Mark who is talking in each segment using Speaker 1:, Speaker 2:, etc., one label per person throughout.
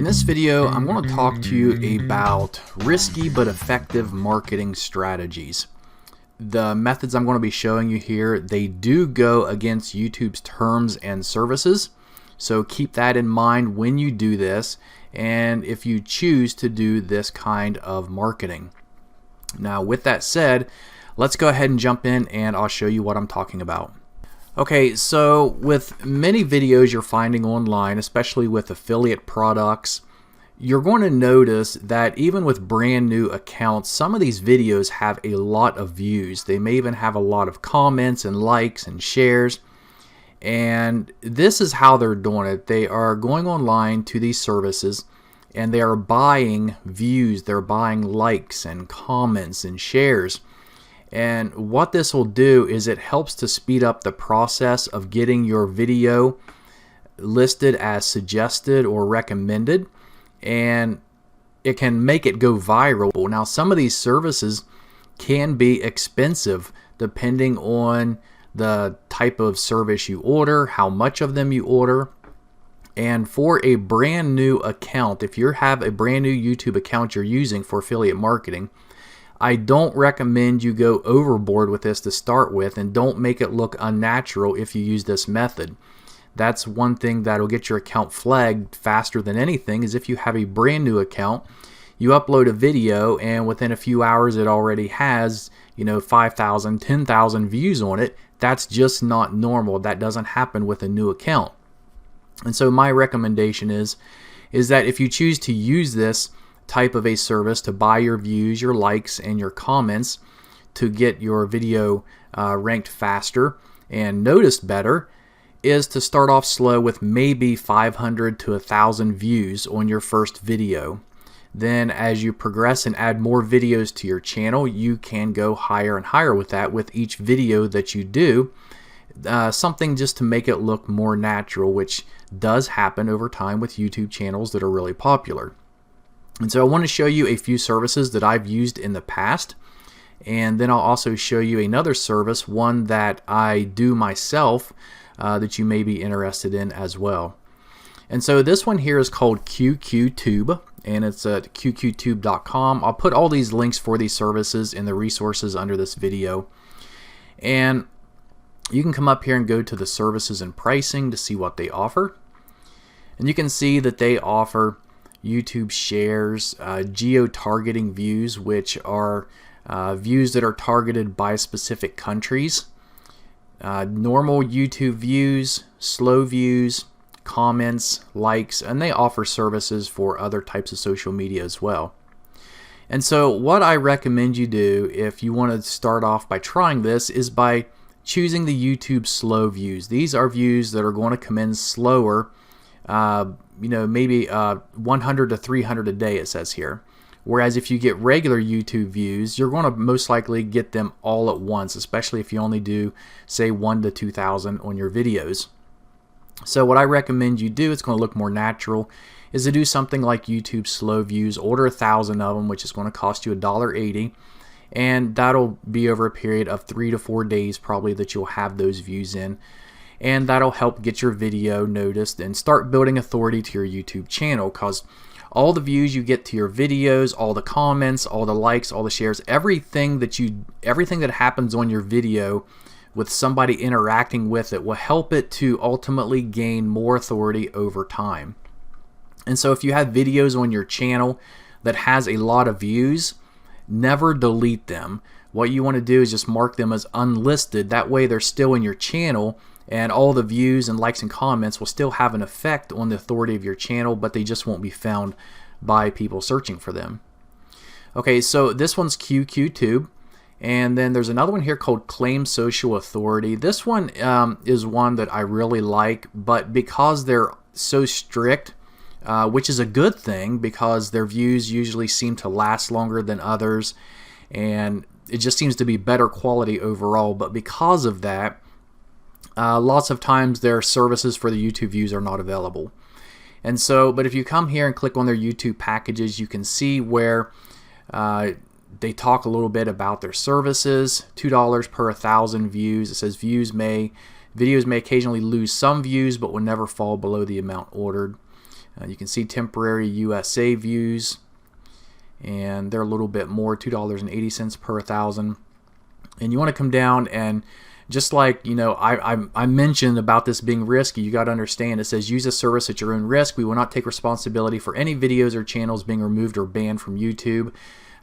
Speaker 1: this video, I'm going to talk to you about risky but effective marketing strategies. The methods I'm going to be showing you here, they do go against YouTube's terms and services. So keep that in mind when you do this and if you choose to do this kind of marketing. Now with that said, let's go ahead and jump in and I'll show you what I'm talking about. Okay, so with many videos you're finding online, especially with affiliate products, you're going to notice that even with brand new accounts, some of these videos have a lot of views. They may even have a lot of comments and likes and shares. And this is how they're doing it. They are going online to these services and they are buying views. They're buying likes and comments and shares. And what this will do is it helps to speed up the process of getting your video listed as suggested or recommended, and it can make it go viral. Now some of these services can be expensive depending on the type of service you order, how much of them you order. And for a brand new account, if you have a brand new YouTube account you're using for affiliate marketing, I don't recommend you go overboard with this to start with, and don't make it look unnatural if you use this method. That's one thing that'll get your account flagged faster than anything, is if you have a brand new account, you upload a video and within a few hours it already has 5,000, 10,000 views on it. That's just not normal. That doesn't happen with a new account. And so my recommendation is that if you choose to use this type of a service to buy your views, your likes, and your comments to get your video ranked faster and noticed better, is to start off slow with maybe 500 to 1,000 views on your first video. Then as you progress and add more videos to your channel, you can go higher and higher with that with each video that you do. Something just to make it look more natural, which does happen over time with YouTube channels that are really popular. And so I want to show you a few services that I've used in the past, and then I'll also show you another service, one that I do myself, that you may be interested in as well. And so this one here is called QQTube, and it's at qqtube.com. I'll put all these links for these services in the resources under this video. And you can come up here and go to the services and pricing to see what they offer. And you can see that they offer YouTube shares, geo-targeting views, which are views that are targeted by specific countries, normal YouTube views, slow views, comments, likes, and they offer services for other types of social media as well. And so what I recommend you do if you want to start off by trying this is by choosing the YouTube slow views. These are views that are going to come in slower, maybe 100 to 300 a day, it says here. Whereas if you get regular YouTube views, you're going to most likely get them all at once, especially if you only do, say, 1 to 2,000 on your videos. So what I recommend you do, it's going to look more natural, is to do something like YouTube slow views. Order 1,000 of them, which is going to cost you $1.80. And that'll be over a period of 3 to 4 days probably that you'll have those views in. And that'll help get your video noticed and start building authority to your YouTube channel, because all the views you get to your videos, all the comments, all the likes, all the shares, everything that happens on your video with somebody interacting with it will help it to ultimately gain more authority over time. And so if you have videos on your channel that has a lot of views, never delete them. What you want to do is just mark them as unlisted. That way they're still in your channel, and all the views and likes and comments will still have an effect on the authority of your channel, but they just won't be found by people searching for them. Okay, so this one's QQTube, and then there's another one here called Claim Social Authority. This one is one that I really like, but because they're so strict, which is a good thing because their views usually seem to last longer than others, and it just seems to be better quality overall, but because of that, lots of times their services for the YouTube views are not available. And so, but if you come here and click on their YouTube packages, you can see where they talk a little bit about their services. $2 per 1,000 views. It says videos may occasionally lose some views, but will never fall below the amount ordered. You can see temporary USA views, and they're a little bit more, $2.80 per 1,000. And you want to come down, and just like, you know, I mentioned about this being risky, you got to understand, it says use a service at your own risk. We will not take responsibility for any videos or channels being removed or banned from YouTube.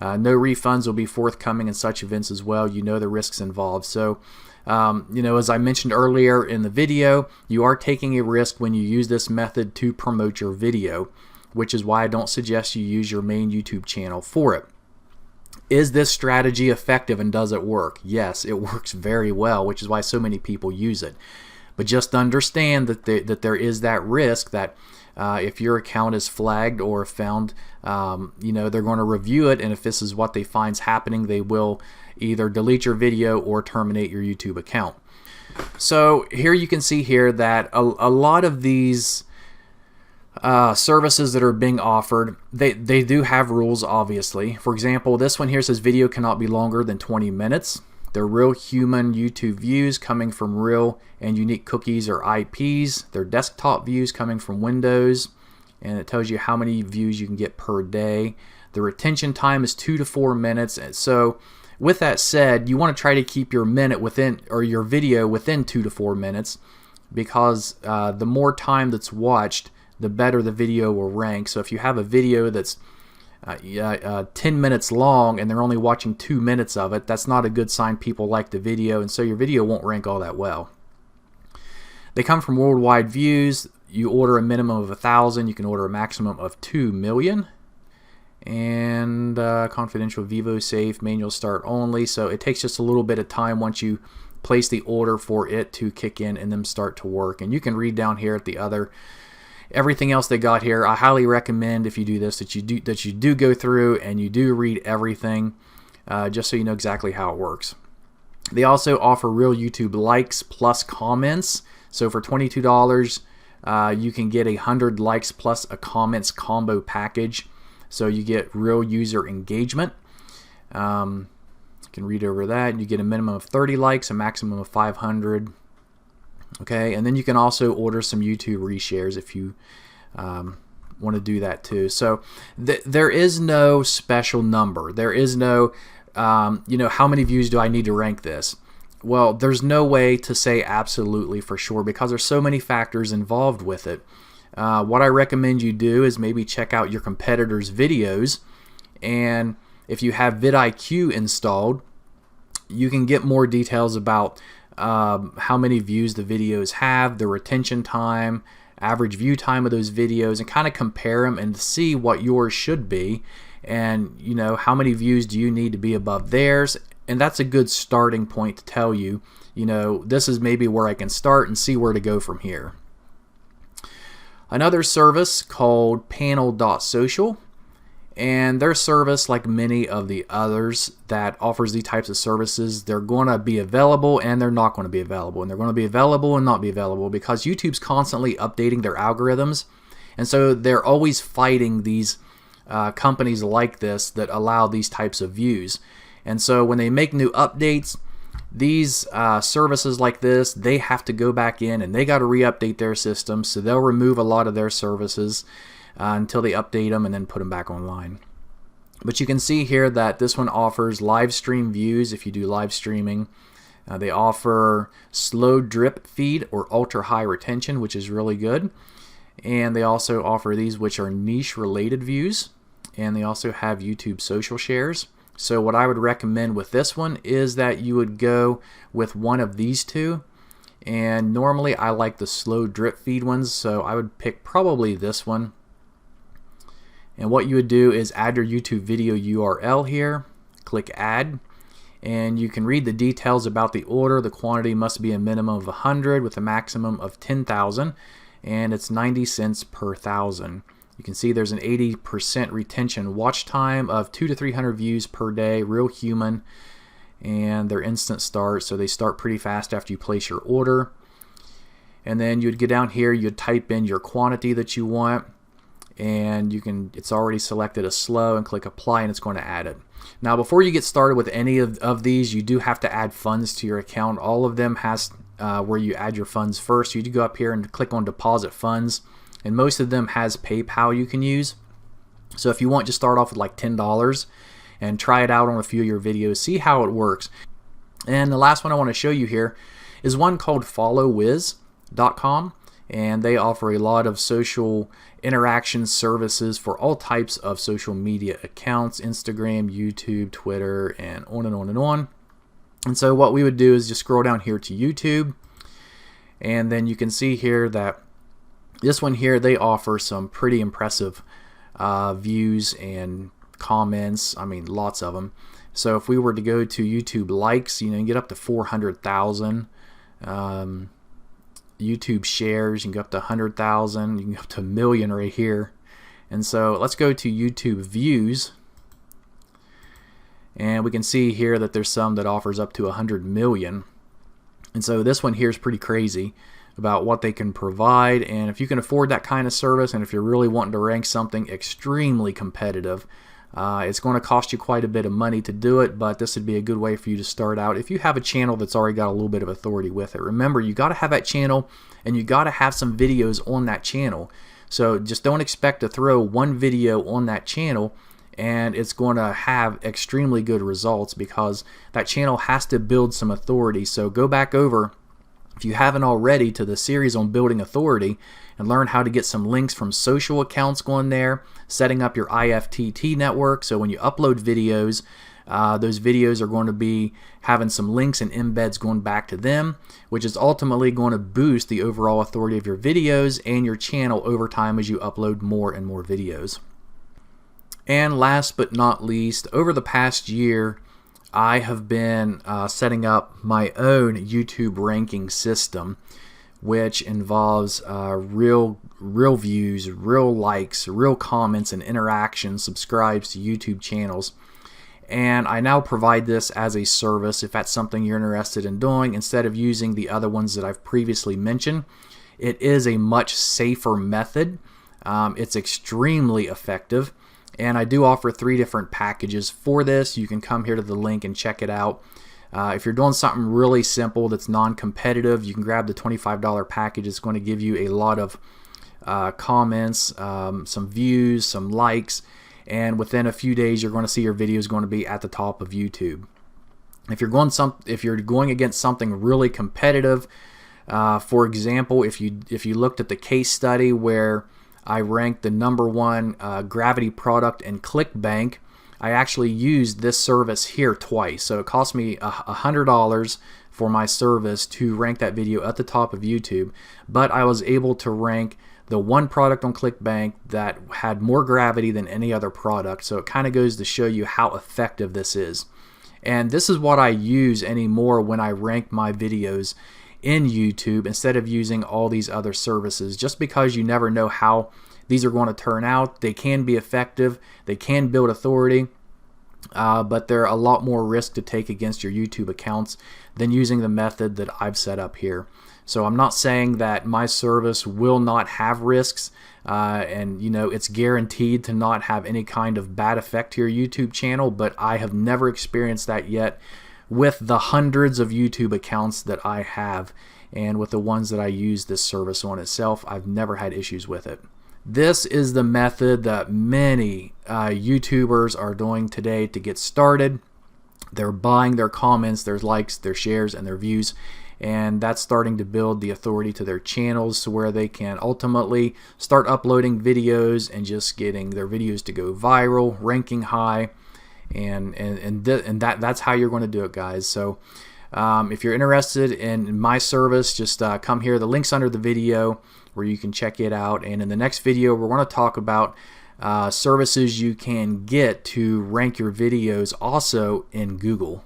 Speaker 1: No refunds will be forthcoming in such events as well. You know the risks involved. So, you know, as I mentioned earlier in the video, you are taking a risk when you use this method to promote your video, which is why I don't suggest you use your main YouTube channel for it. Is this strategy effective and does it work? Yes, it works very well, which is why so many people use it. But just understand that there is that risk that if your account is flagged or found, you know, they're going to review it, and if this is what they find's happening, they will either delete your video or terminate your YouTube account. So here you can see here that a lot of these services that are being offered, they do have rules, obviously. For example, this one here says video cannot be longer than 20 minutes. They're real human YouTube views coming from real and unique cookies or IPs. They're desktop views coming from Windows, and it tells you how many views you can get per day. The retention time is 2 to 4 minutes. So with that said, you want to try to keep your minute within, or your video within 2 to 4 minutes, because the more time that's watched, the better the video will rank. So if you have a video that's 10 minutes long and they're only watching 2 minutes of it, that's not a good sign people like the video, and so your video won't rank all that well. They come from worldwide views. You order a minimum of 1,000. You can order a maximum of 2 million. And confidential, Vivo safe, manual start only. So it takes just a little bit of time once you place the order for it to kick in and then start to work. And you can read down here at the other everything else they got here. I highly recommend, if you do this, that you do go through and you do read everything, just so you know exactly how it works. They also offer real YouTube likes plus comments. So for $22, you can get 100 likes plus a comments combo package. So you get real user engagement. You can read over that. You get a minimum of 30 likes, a maximum of 500. Okay, and then you can also order some YouTube reshares if you want to do that too. So there is no special number. There is no, you know, how many views do I need to rank this? Well, there's no way to say absolutely for sure, because there's so many factors involved with it. What I recommend you do is maybe check out your competitors' videos, and if you have vidIQ installed, you can get more details about how many views the videos have, the retention time, average view time of those videos, and kind of compare them and see what yours should be, and you know, how many views do you need to be above theirs. And that's a good starting point to tell you, you know, this is maybe where I can start and see where to go from here. Another service called Panel.social, and their service, like many of the others that offers these types of services, they're going to be available and they're not going to be available, and they're going to be available and not be available, because YouTube's constantly updating their algorithms, and so they're always fighting these companies like this that allow these types of views. And so when they make new updates, these services like this, they have to go back in and they got to re-update their systems, so they'll remove a lot of their services until they update them and then put them back online. But you can see here that this one offers live stream views if you do live streaming. They offer slow drip feed or ultra high retention, which is really good. And they also offer these, which are niche related views. And they also have YouTube social shares. So what I would recommend with this one is that you would go with one of these two. And normally I like the slow drip feed ones, so I would pick probably this one. And what you would do is add your YouTube video URL here, click add, and you can read the details about the order. The quantity must be a minimum of 100 with a maximum of 10,000, and it's 90 cents per 1,000. You can see there's an 80% retention watch time of 200 to 300 views per day, real human, and they're instant start, so they start pretty fast after you place your order. And then you'd get down here, you'd type in your quantity that you want, and you can, it's already selected as slow, and click apply, and it's going to add it. Now before you get started with any of these, you do have to add funds to your account. All of them has where you add your funds first. You do go up here and click on deposit funds. and most of them has PayPal you can use. So if you want, just start off with like $10 and try it out on a few of your videos, see how it works. And the last one I want to show you here is one called followwiz.com, and they offer a lot of social interaction services for all types of social media accounts: Instagram, YouTube, Twitter, and on and on and on. And so what we would do is just scroll down here to YouTube, and then you can see here that this one here, they offer some pretty impressive views and comments. I mean, lots of them. So if we were to go to YouTube likes, you can get up to 400,000. YouTube shares, you can go up to 100,000. You can go up to 1 million right here. And so let's go to YouTube views, and we can see here that there's some that offers up to 100 million. And so this one here is pretty crazy about what they can provide. And if you can afford that kind of service, and if you're really wanting to rank something extremely competitive, it's going to cost you quite a bit of money to do it, but this would be a good way for you to start out if you have a channel that's already got a little bit of authority with it. Remember, you got to have that channel, and you got to have some videos on that channel. So just don't expect to throw one video on that channel and it's going to have extremely good results, because that channel has to build some authority. So go back over, if you haven't already, to the series on building authority and learn how to get some links from social accounts going there, setting up your IFTT network. So when you upload videos, those videos are going to be having some links and embeds going back to them, which is ultimately going to boost the overall authority of your videos and your channel over time as you upload more and more videos. And last but not least, over the past year, I have been setting up my own YouTube ranking system, which involves real views, real likes, real comments, and interactions, subscribes to YouTube channels. And I now provide this as a service if that's something you're interested in doing, instead of using the other ones that I've previously mentioned. It is a much safer method. It's extremely effective. And I do offer 3 different packages for this. You can come here to the link and check it out. If you're doing something really simple that's non-competitive, you can grab the $25 package. It's going to give you a lot of comments, some views, some likes, and within a few days you're going to see your video is going to be at the top of YouTube. If you're going against something really competitive, for example, if you looked at the case study where I ranked the #1 gravity product in ClickBank, I actually used this service here twice. So it cost me $100 for my service to rank that video at the top of YouTube, but I was able to rank the one product on ClickBank that had more gravity than any other product. So it kind of goes to show you how effective this is. And this is what I use anymore when I rank my videos in YouTube, instead of using all these other services, just because you never know how these are going to turn out. They can be effective, they can build authority, but they're a lot more risk to take against your YouTube accounts than using the method that I've set up here. So I'm not saying that my service will not have risks, and it's guaranteed to not have any kind of bad effect to your YouTube channel, but I have never experienced that yet with the hundreds of YouTube accounts that I have, and with the ones that I use this service on itself, I've never had issues with it. This is the method that many YouTubers are doing today to get started. They're buying their comments, their likes, their shares, and their views, and that's starting to build the authority to their channels, to where they can ultimately start uploading videos and just getting their videos to go viral, ranking high. And that's how you're going to do it, guys. So if you're interested in my service, just come here. The link's under the video where you can check it out. And in the next video, we're going to talk about services you can get to rank your videos also in Google.